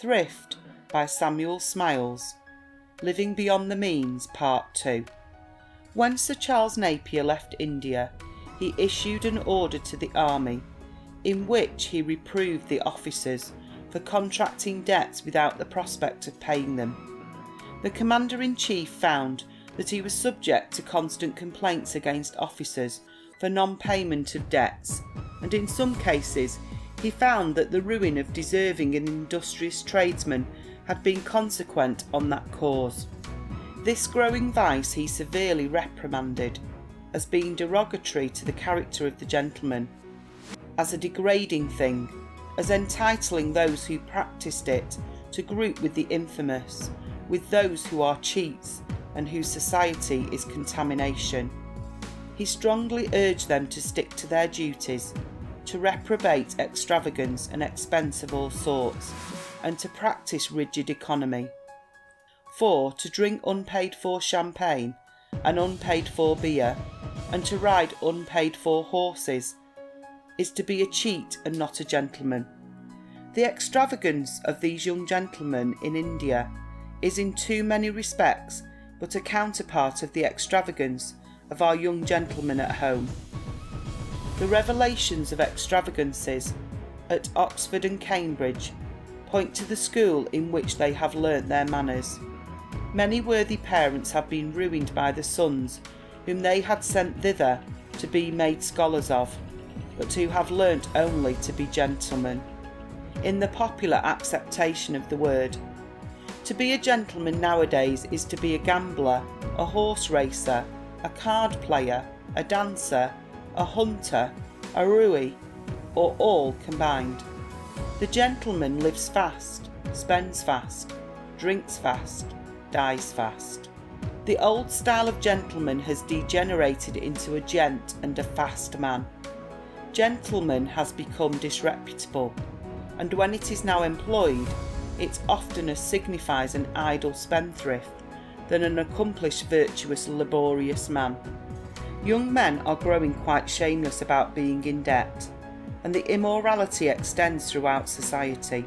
Thrift by Samuel Smiles. Living Beyond the Means, Part 2. When Sir Charles Napier left India, he issued an order to the army, in which he reproved the officers for contracting debts without the prospect of paying them. The Commander-in-Chief found that he was subject to constant complaints against officers for non-payment of debts, and in some cases he found that the ruin of deserving and industrious tradesmen had been consequent on that cause. This growing vice he severely reprimanded, as being derogatory to the character of the gentleman, as a degrading thing, as entitling those who practised it to group with the infamous, with those who are cheats and whose society is contamination. He strongly urged them to stick to their duties, to reprobate extravagance and expense of all sorts, and to practise rigid economy. For to drink unpaid for champagne and unpaid for beer, and to ride unpaid for horses, is to be a cheat and not a gentleman. The extravagance of these young gentlemen in India is in too many respects but a counterpart of the extravagance of our young gentlemen at home. The revelations of extravagances at Oxford and Cambridge point to the school in which they have learnt their manners. Many worthy parents have been ruined by the sons whom they had sent thither to be made scholars of, but who have learnt only to be gentlemen, in the popular acceptation of the word. To be a gentleman nowadays is to be a gambler, a horse racer, a card player, a dancer, a hunter, a roue, or all combined. The gentleman lives fast, spends fast, drinks fast, dies fast. The old style of gentleman has degenerated into a gent and a fast man. Gentleman has become disreputable, and when it is now employed, it oftener signifies an idle spendthrift than an accomplished, virtuous, laborious man. Young men are growing quite shameless about being in debt, and the immorality extends throughout society.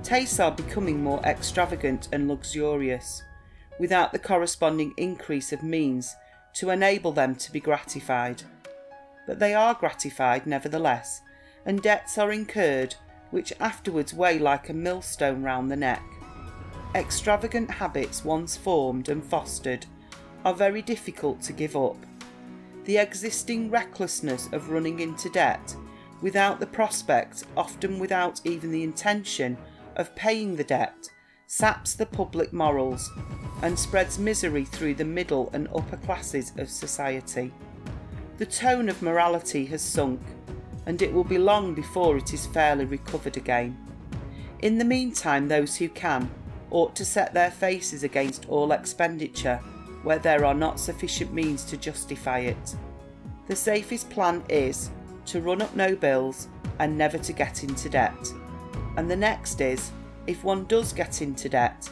Tastes are becoming more extravagant and luxurious, without the corresponding increase of means to enable them to be gratified. But they are gratified nevertheless, and debts are incurred which afterwards weigh like a millstone round the neck. Extravagant habits once formed and fostered are very difficult to give up. The existing recklessness of running into debt, without the prospect, often without even the intention, of paying the debt, saps the public morals, and spreads misery through the middle and upper classes of society. The tone of morality has sunk, and it will be long before it is fairly recovered again. In the meantime, those who can ought to set their faces against all expenditure where there are not sufficient means to justify it. The safest plan is to run up no bills and never to get into debt. And the next is, if one does get into debt,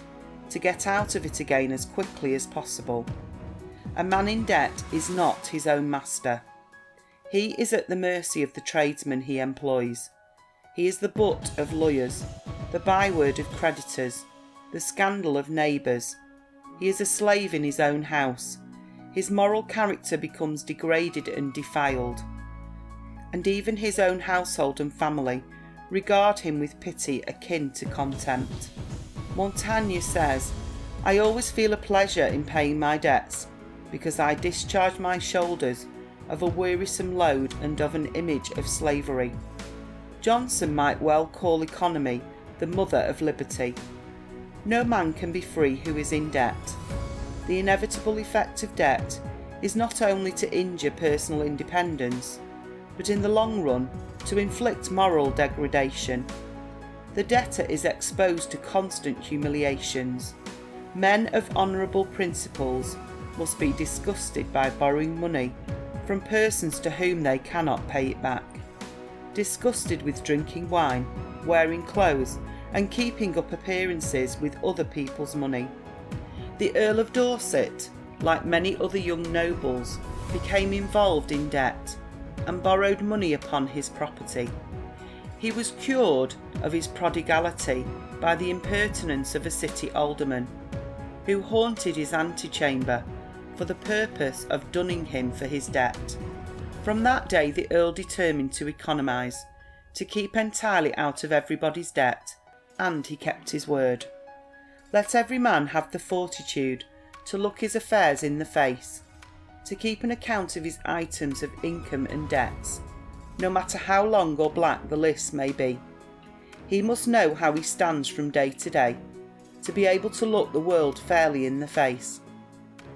to get out of it again as quickly as possible. A man in debt is not his own master. He is at the mercy of the tradesmen he employs. He is the butt of lawyers, the byword of creditors, the scandal of neighbours. He is a slave in his own house. His moral character becomes degraded and defiled, and even his own household and family regard him with pity akin to contempt. Montaigne says, "I always feel a pleasure in paying my debts, because I discharge my shoulders of a wearisome load and of an image of slavery." Johnson might well call economy the mother of liberty. No man can be free who is in debt. The inevitable effect of debt is not only to injure personal independence, but in the long run to inflict moral degradation. The debtor is exposed to constant humiliations. Men of honourable principles must be disgusted by borrowing money from persons to whom they cannot pay it back, disgusted with drinking wine, wearing clothes, and keeping up appearances with other people's money. The Earl of Dorset, like many other young nobles, became involved in debt, and borrowed money upon his property. He was cured of his prodigality by the impertinence of a city alderman, who haunted his antechamber for the purpose of dunning him for his debt. From that day the Earl determined to economise, to keep entirely out of everybody's debt, and he kept his word. Let every man have the fortitude to look his affairs in the face, to keep an account of his items of income and debts, no matter how long or black the list may be. He must know how he stands from day to day, to be able to look the world fairly in the face.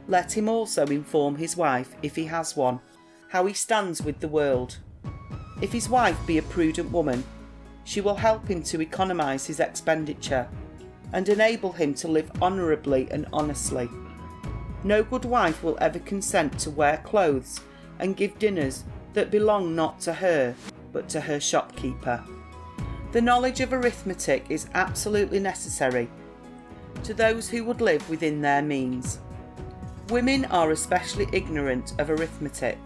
Let him also inform his wife, if he has one, how he stands with the world. If his wife be a prudent woman, she will help him to economise his expenditure, and enable him to live honourably and honestly. No good wife will ever consent to wear clothes and give dinners that belong not to her, but to her shopkeeper. The knowledge of arithmetic is absolutely necessary to those who would live within their means. Women are especially ignorant of arithmetic.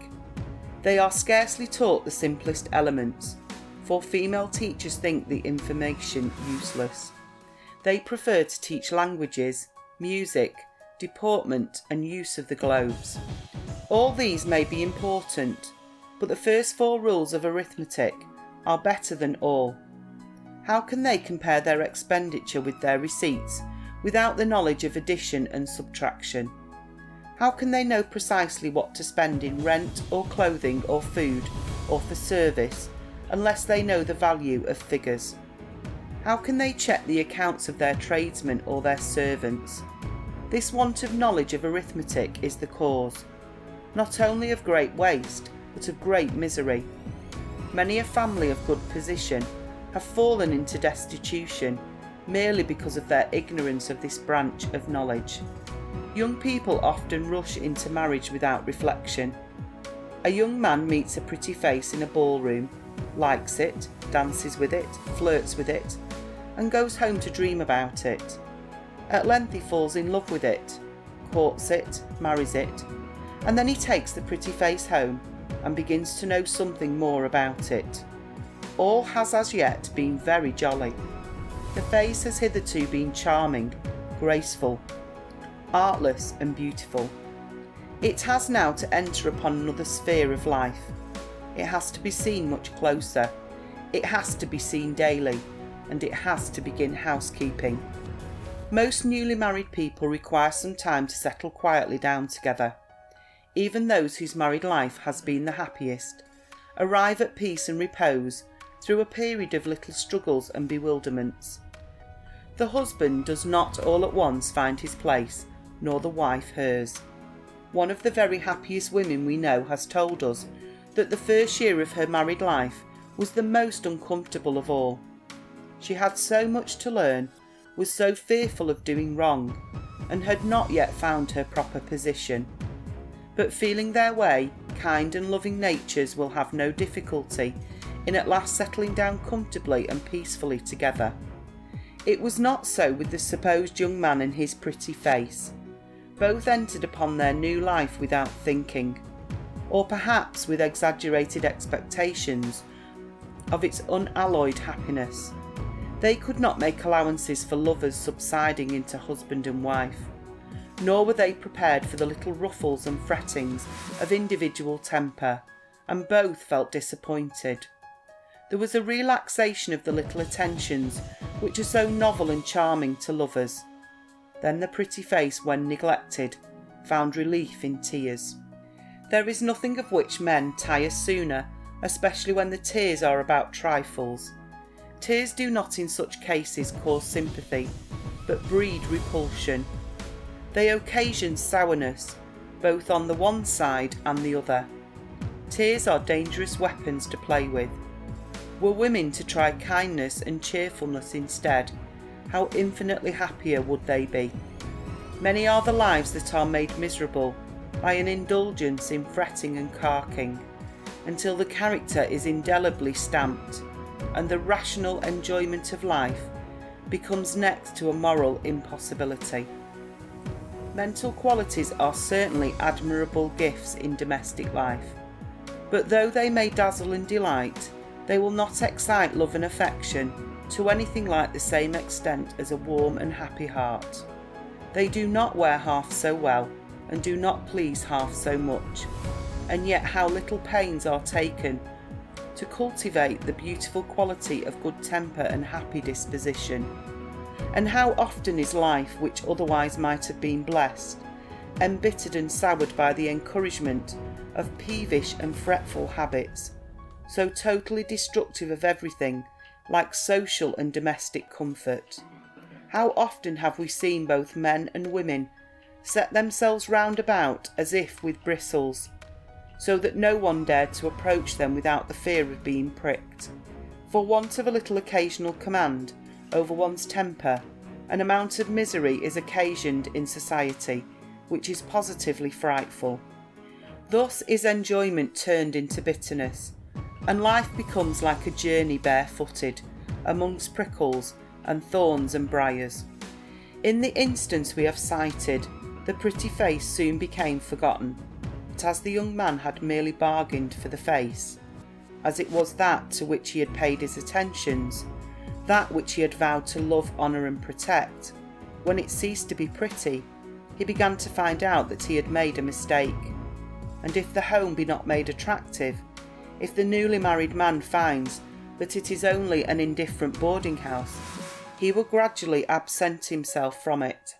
They are scarcely taught the simplest elements, for female teachers think the information useless. They prefer to teach languages, music, deportment and use of the globes. All these may be important, but the first 4 rules of arithmetic are better than all. How can they compare their expenditure with their receipts without the knowledge of addition and subtraction? How can they know precisely what to spend in rent or clothing or food or for service unless they know the value of figures? How can they check the accounts of their tradesmen or their servants? This want of knowledge of arithmetic is the cause, not only of great waste, but of great misery. Many a family of good position have fallen into destitution merely because of their ignorance of this branch of knowledge. Young people often rush into marriage without reflection. A young man meets a pretty face in a ballroom, likes it, dances with it, flirts with it, and goes home to dream about it. At length he falls in love with it, courts it, marries it, and then he takes the pretty face home and begins to know something more about it. All has as yet been very jolly. The face has hitherto been charming, graceful, artless and beautiful. It has now to enter upon another sphere of life. It has to be seen much closer. It has to be seen daily, and it has to begin housekeeping. Most newly married people require some time to settle quietly down together. Even those whose married life has been the happiest arrive at peace and repose through a period of little struggles and bewilderments. The husband does not all at once find his place, nor the wife hers. One of the very happiest women we know has told us that the first year of her married life was the most uncomfortable of all. She had so much to learn, was so fearful of doing wrong, and had not yet found her proper position. But feeling their way, kind and loving natures will have no difficulty in at last settling down comfortably and peacefully together. It was not so with the supposed young man and his pretty face. Both entered upon their new life without thinking, or perhaps with exaggerated expectations of its unalloyed happiness. They could not make allowances for lovers subsiding into husband and wife, nor were they prepared for the little ruffles and frettings of individual temper, and both felt disappointed. There was a relaxation of the little attentions which are so novel and charming to lovers. Then the pretty face, when neglected, found relief in tears. There is nothing of which men tire sooner, especially when the tears are about trifles. Tears do not in such cases cause sympathy, but breed repulsion. They occasion sourness, both on the one side and the other. Tears are dangerous weapons to play with. Were women to try kindness and cheerfulness instead, how infinitely happier would they be? Many are the lives that are made miserable by an indulgence in fretting and carking, until the character is indelibly stamped, and the rational enjoyment of life becomes next to a moral impossibility. Mental qualities are certainly admirable gifts in domestic life, but though they may dazzle and delight, They will not excite love and affection to anything like the same extent as a warm and happy heart. They do not wear half so well, and do not please half so much, and yet how little pains are taken to cultivate the beautiful quality of good temper and happy disposition. And how often is life, which otherwise might have been blessed, embittered and soured by the encouragement of peevish and fretful habits, so totally destructive of everything like social and domestic comfort. How often have we seen both men and women set themselves round about as if with bristles, so that no one dared to approach them without the fear of being pricked. For want of a little occasional command over one's temper, an amount of misery is occasioned in society which is positively frightful. Thus is enjoyment turned into bitterness, and life becomes like a journey barefooted amongst prickles and thorns and briars. In the instance we have cited, the pretty face soon became forgotten, but as the young man had merely bargained for the face, as it was that to which he had paid his attentions, that which he had vowed to love, honour and protect, when it ceased to be pretty, he began to find out that he had made a mistake. And if the home be not made attractive, if the newly married man finds that it is only an indifferent boarding house, he will gradually absent himself from it.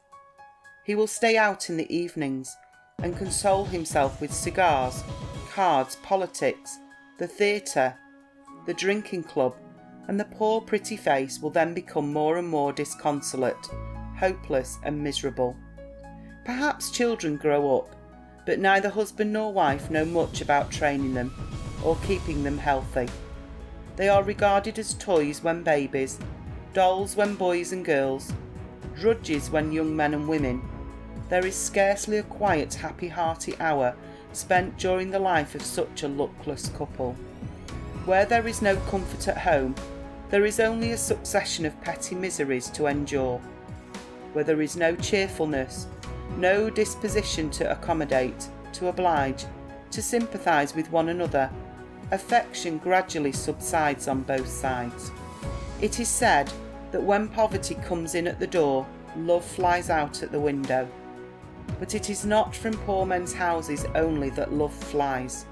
He will stay out in the evenings and console himself with cigars, cards, politics, the theatre, the drinking club, and the poor pretty face will then become more and more disconsolate, hopeless and miserable. Perhaps children grow up, but neither husband nor wife know much about training them or keeping them healthy. They are regarded as toys when babies, dolls when boys and girls, drudges when young men and women. There is scarcely a quiet, happy, hearty hour spent during the life of such a luckless couple. Where there is no comfort at home, there is only a succession of petty miseries to endure. Where there is no cheerfulness, no disposition to accommodate, to oblige, to sympathise with one another, affection gradually subsides on both sides. It is said that when poverty comes in at the door, love flies out at the window. But it is not from poor men's houses only that love flies.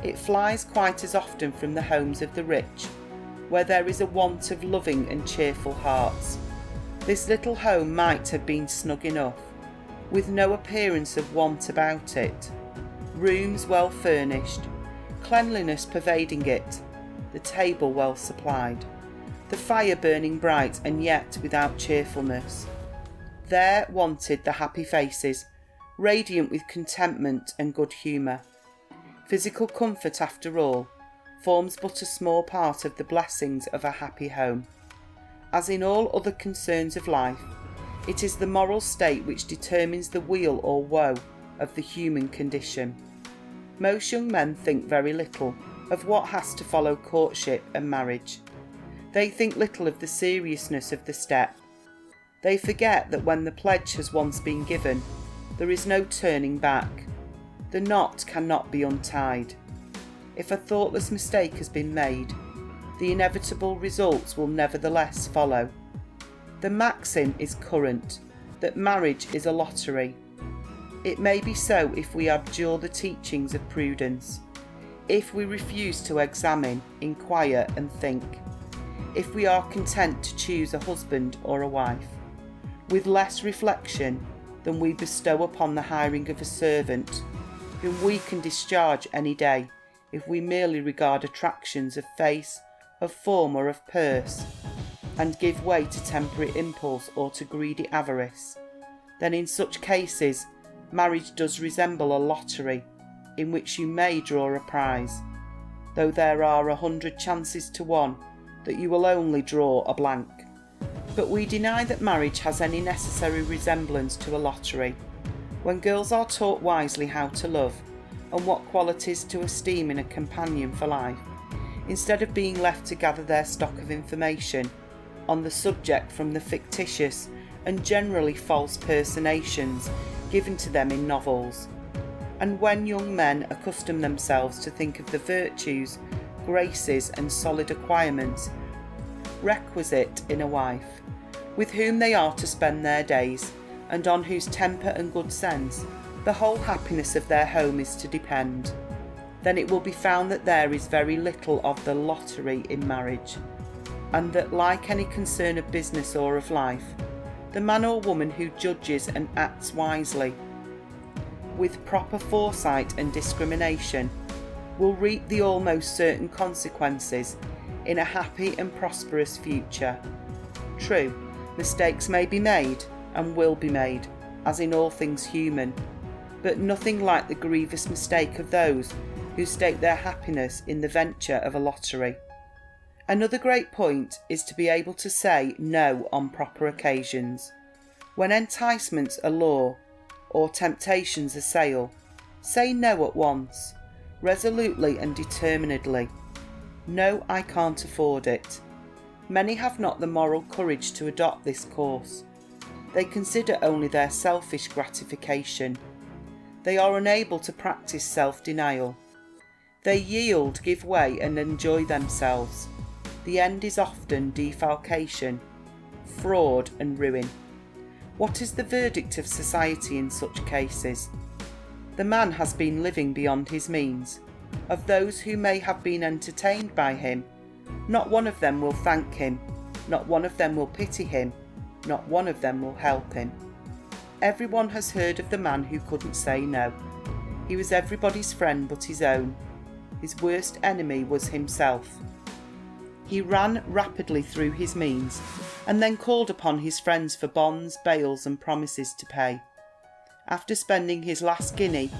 It flies quite as often from the homes of the rich, where there is a want of loving and cheerful hearts. This little home might have been snug enough, with no appearance of want about it, rooms well furnished, cleanliness pervading it, the table well supplied, the fire burning bright and yet without cheerfulness. There wanted the happy faces, radiant with contentment and good humour. Physical comfort, after all, forms but a small part of the blessings of a happy home. As in all other concerns of life, it is the moral state which determines the weal or woe of the human condition. Most young men think very little of what has to follow courtship and marriage. They think little of the seriousness of the step. They forget that when the pledge has once been given, there is no turning back. The knot cannot be untied. If a thoughtless mistake has been made, the inevitable results will nevertheless follow. The maxim is current that marriage is a lottery. It may be so if we abjure the teachings of prudence, if we refuse to examine, inquire and think, if we are content to choose a husband or a wife, with less reflection than we bestow upon the hiring of a servant, whom we can discharge any day if we merely regard attractions of face, of form or of purse, and give way to temporary impulse or to greedy avarice, then in such cases marriage does resemble a lottery in which you may draw a prize, though there are 100 chances to 1 that you will only draw a blank. But we deny that marriage has any necessary resemblance to a lottery. When girls are taught wisely how to love and what qualities to esteem in a companion for life, instead of being left to gather their stock of information on the subject from the fictitious and generally false personations given to them in novels, and when young men accustom themselves to think of the virtues graces and solid acquirements requisite in a wife, with whom they are to spend their days, and on whose temper and good sense the whole happiness of their home is to depend, then it will be found that there is very little of the lottery in marriage, and that, like any concern of business or of life, the man or woman who judges and acts wisely, with proper foresight and discrimination, will reap the almost certain consequences in a happy and prosperous future. True, mistakes may be made, and will be made, as in all things human, but nothing like the grievous mistake of those who stake their happiness in the venture of a lottery. Another great point is to be able to say no on proper occasions. When enticements allure, or temptations assail, say no at once, resolutely and determinedly. No, I can't afford it. Many have not the moral courage to adopt this course. They consider only their selfish gratification. They are unable to practice self-denial. They yield, give way, and enjoy themselves. The end is often defalcation, fraud, and ruin. What is the verdict of society in such cases? The man has been living beyond his means. Of those who may have been entertained by him, not one of them will thank him, not one of them will pity him, not one of them will help him. Everyone has heard of the man who couldn't say no. He was everybody's friend but his own. His worst enemy was himself. He ran rapidly through his means, and then called upon his friends for bonds, bails, and promises to pay. After spending his last guinea,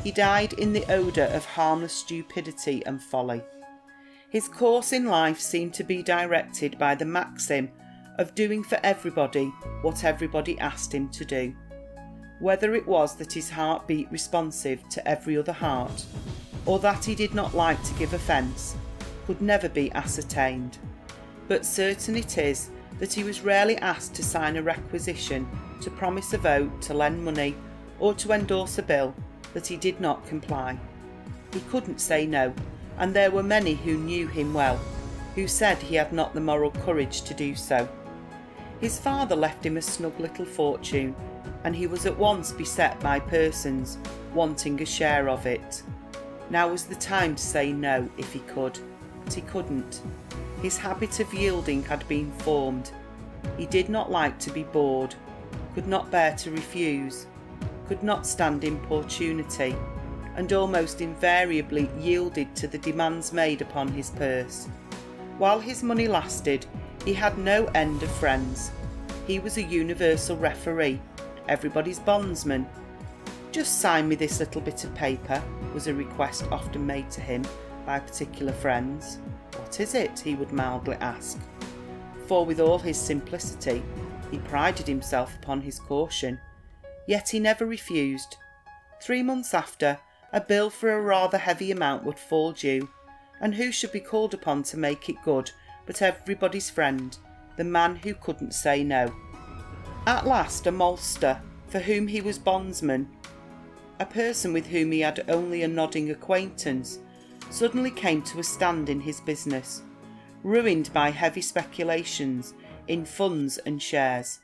he died in the odour of harmless stupidity and folly. His course in life seemed to be directed by the maxim of doing for everybody what everybody asked him to do. Whether it was that his heart beat responsive to every other heart, or that he did not like to give offence, could never be ascertained. But certain it is that he was rarely asked to sign a requisition, to promise a vote, to lend money, or to endorse a bill, that he did not comply. He couldn't say no, and there were many who knew him well, who said he had not the moral courage to do so. His father left him a snug little fortune, and he was at once beset by persons wanting a share of it. Now was the time to say no if he could, but he couldn't. His habit of yielding had been formed. He did not like to be bored, could not bear to refuse, could not stand importunity, and almost invariably yielded to the demands made upon his purse. While his money lasted, he had no end of friends. He was a universal referee, everybody's bondsman. "Just sign me this little bit of paper," was a request often made to him by particular friends. "What is it?" he would mildly ask. For with all his simplicity, he prided himself upon his caution. Yet he never refused. 3 months after, a bill for a rather heavy amount would fall due, and who should be called upon to make it good but everybody's friend, the man who couldn't say no. At last a maltster, for whom he was bondsman, a person with whom he had only a nodding acquaintance, suddenly came to a stand in his business, ruined by heavy speculations in funds and shares.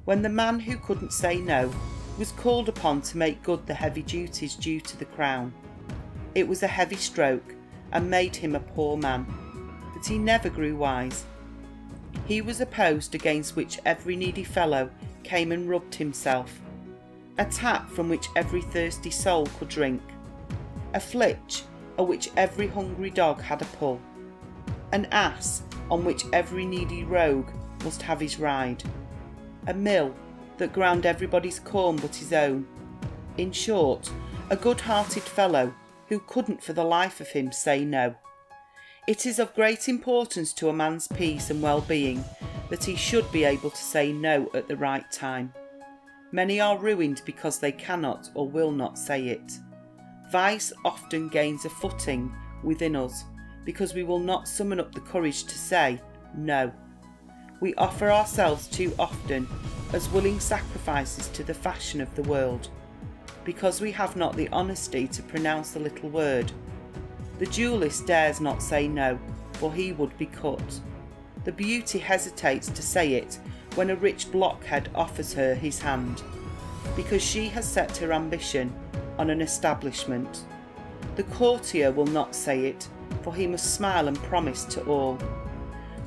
When the man who couldn't say no was called upon to make good the heavy duties due to the crown, it was a heavy stroke and made him a poor man. But he never grew wise. He was a post against which every needy fellow came and rubbed himself, a tap from which every thirsty soul could drink, a flitch at which every hungry dog had a pull, an ass on which every needy rogue must have his ride, a mill that ground everybody's corn but his own. In short, a good-hearted fellow who couldn't for the life of him say no. It is of great importance to a man's peace and well-being that he should be able to say no at the right time. Many are ruined because they cannot or will not say it. Vice often gains a footing within us because we will not summon up the courage to say no. We offer ourselves too often as willing sacrifices to the fashion of the world, because we have not the honesty to pronounce the little word The duellist dares not say no, for he would be cut. The beauty hesitates to say it when a rich blockhead offers her his hand, because she has set her ambition on an establishment. The courtier will not say it, for he must smile and promise to all.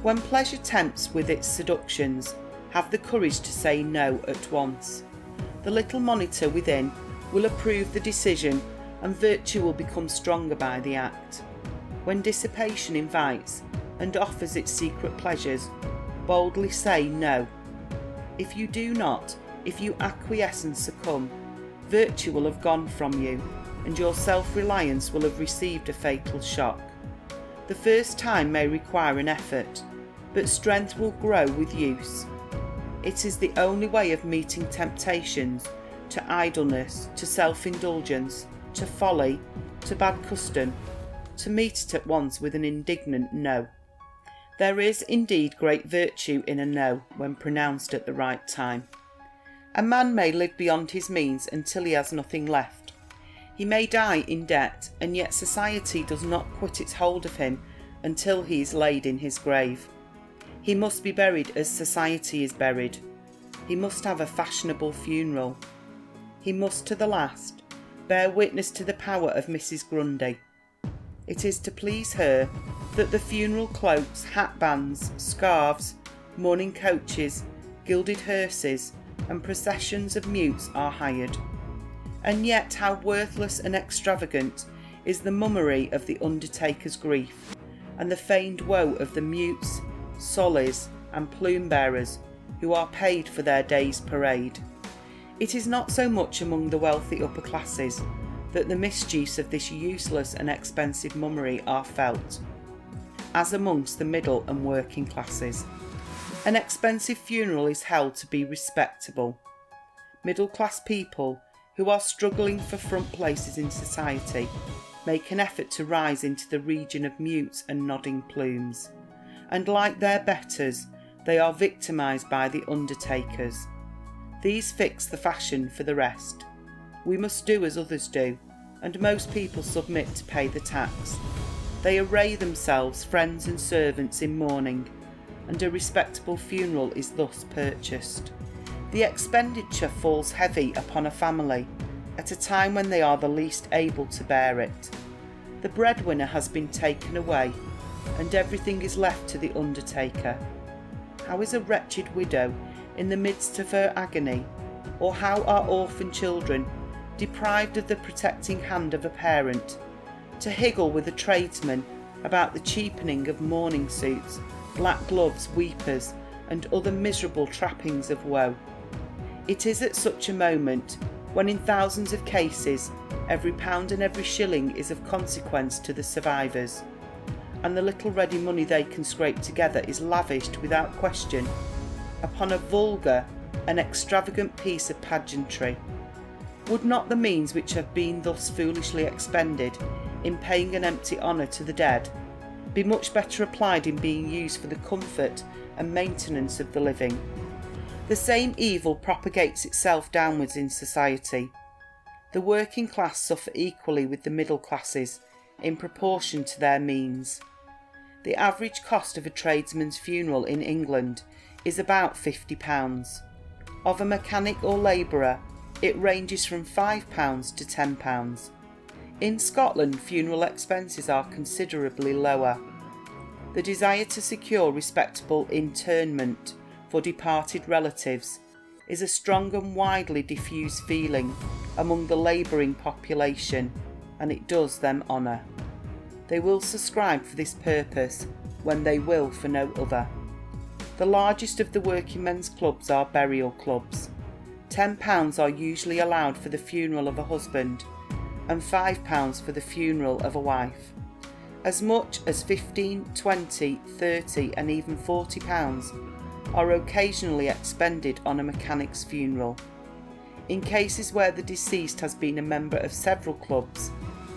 When pleasure tempts with its seductions, have the courage to say no at once. The little monitor within will approve the decision, and virtue will become stronger by the act. When dissipation invites and offers its secret pleasures, boldly say no. If you do not, if you acquiesce and succumb, virtue will have gone from you, and your self-reliance will have received a fatal shock. The first time may require an effort, but strength will grow with use. It is the only way of meeting temptations to idleness, to self-indulgence, to folly, to bad custom, to meet it at once with an indignant no. There is indeed great virtue in a no when pronounced at the right time. A man may live beyond his means until he has nothing left. He may die in debt, and yet society does not quit its hold of him until he is laid in his grave. He must be buried as society is buried. He must have a fashionable funeral. He must to the last bear witness to the power of Mrs. Grundy. It is to please her that the funeral cloaks, hat bands, scarves, mourning coaches, gilded hearses, and processions of mutes are hired. And yet how worthless and extravagant is the mummery of the undertaker's grief, and the feigned woe of the mutes, solis, and plume bearers who are paid for their day's parade. It is not so much among the wealthy upper classes that the misuse of this useless and expensive mummery are felt, as amongst the middle and working classes. An expensive funeral is held to be respectable. Middle class people who are struggling for front places in society make an effort to rise into the region of mutes and nodding plumes, and like their betters, they are victimised by the undertakers. These fix the fashion for the rest. We must do as others do, and most people submit to pay the tax. They array themselves, friends and servants, in mourning, and a respectable funeral is thus purchased. The expenditure falls heavy upon a family at a time when they are the least able to bear it. The breadwinner has been taken away, and everything is left to the undertaker. How is a wretched widow in the midst of her agony, or how are orphan children deprived of the protecting hand of a parent, to higgle with a tradesman about the cheapening of mourning suits, black gloves, weepers, and other miserable trappings of woe. It is at such a moment, when in thousands of cases every pound and every shilling is of consequence to the survivors, and the little ready money they can scrape together is lavished without question upon a vulgar and extravagant piece of pageantry. Would not the means which have been thus foolishly expended in paying an empty honour to the dead be much better applied in being used for the comfort and maintenance of the living? The same evil propagates itself downwards in society. The working class suffer equally with the middle classes in proportion to their means. The average cost of a tradesman's funeral in England is about £50. Of a mechanic or labourer, it ranges from £5 to £10. In Scotland, funeral expenses are considerably lower. The desire to secure respectable interment for departed relatives is a strong and widely diffused feeling among the labouring population, and it does them honour. They will subscribe for this purpose when they will for no other. The largest of the working men's clubs are burial clubs. £10 are usually allowed for the funeral of a husband, and £5 for the funeral of a wife. As much as £15, £20, £30 and even £40 are occasionally expended on a mechanic's funeral. In cases where the deceased has been a member of several clubs,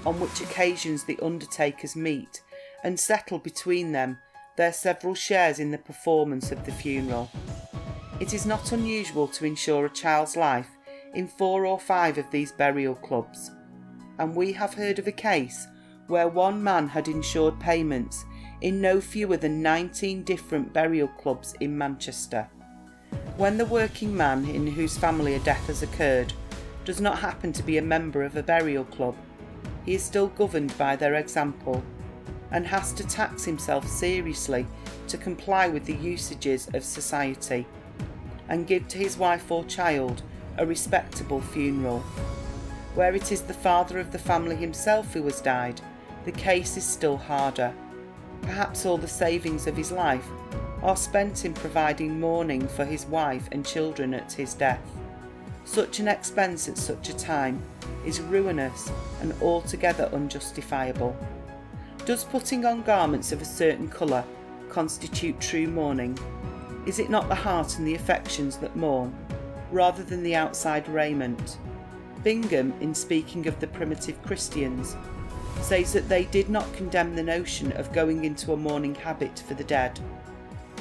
on which occasions the undertakers meet and settle between them their several shares in the performance of the funeral. It is not unusual to insure a child's life in 4 or 5 of these burial clubs, and we have heard of a case where one man had insured payments in no fewer than 19 different burial clubs in Manchester. When the working man in whose family a death has occurred does not happen to be a member of a burial club, he is still governed by their example, and has to tax himself seriously to comply with the usages of society, and give to his wife or child a respectable funeral. Where it is the father of the family himself who has died, the case is still harder. Perhaps all the savings of his life are spent in providing mourning for his wife and children at his death. Such an expense at such a time is ruinous and altogether unjustifiable. Does putting on garments of a certain colour constitute true mourning? Is it not the heart and the affections that mourn, rather than the outside raiment? Bingham, in speaking of the primitive Christians, says that they did not condemn the notion of going into a mourning habit for the dead,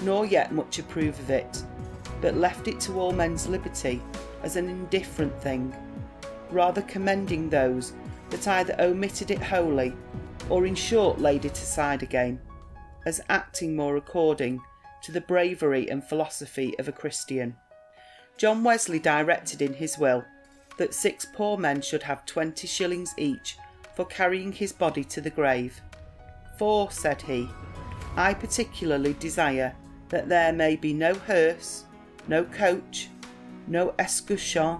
nor yet much approve of it, but left it to all men's liberty as an indifferent thing, rather commending those that either omitted it wholly, or in short laid it aside again, as acting more according to the bravery and philosophy of a Christian. John Wesley directed in his will that 6 poor men should have 20 shillings each for carrying his body to the grave. "For," said he, "I particularly desire that there may be no hearse, no coach, no escutcheon,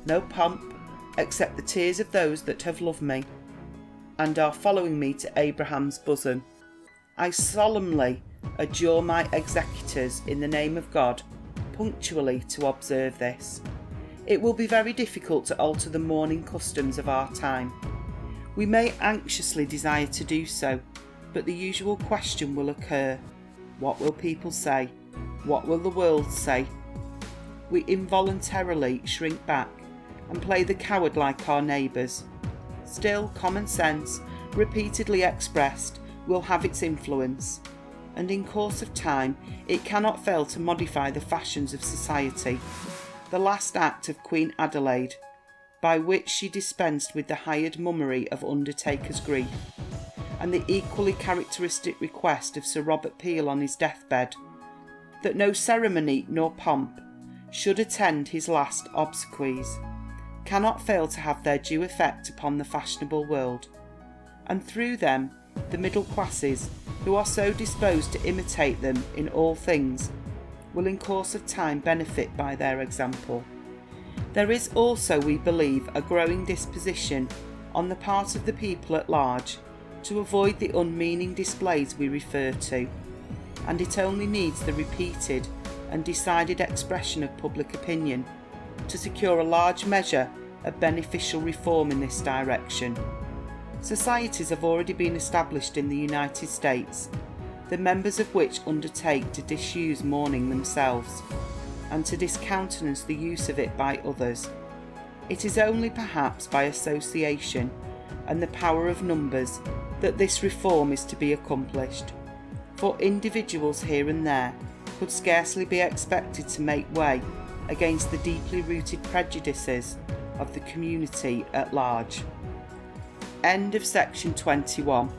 no pomp, except the tears of those that have loved me, and are following me to Abraham's bosom. I solemnly adjure my executors in the name of God punctually to observe this. It will be very difficult to alter the mourning customs of our time. We may anxiously desire to do so, but the usual question will occur: what will people say? What will the world say? We involuntarily shrink back and play the coward like our neighbours. Still, common sense, repeatedly expressed, will have its influence, and in course of time it cannot fail to modify the fashions of society. The last act of Queen Adelaide, by which she dispensed with the hired mummery of undertaker's grief, and the equally characteristic request of Sir Robert Peel on his deathbed, that no ceremony nor pomp should attend his last obsequies, cannot fail to have their due effect upon the fashionable world, and through them the middle classes, who are so disposed to imitate them in all things, will in course of time benefit by their example. There is also, we believe, a growing disposition on the part of the people at large to avoid the unmeaning displays we refer to, and it only needs the repeated and decided expression of public opinion to secure a large measure of beneficial reform in this direction. Societies have already been established in the United States, the members of which undertake to disuse mourning themselves, and to discountenance the use of it by others. It is only perhaps by association and the power of numbers that this reform is to be accomplished, for individuals here and there could scarcely be expected to make way against the deeply rooted prejudices of the community at large. End of section 21.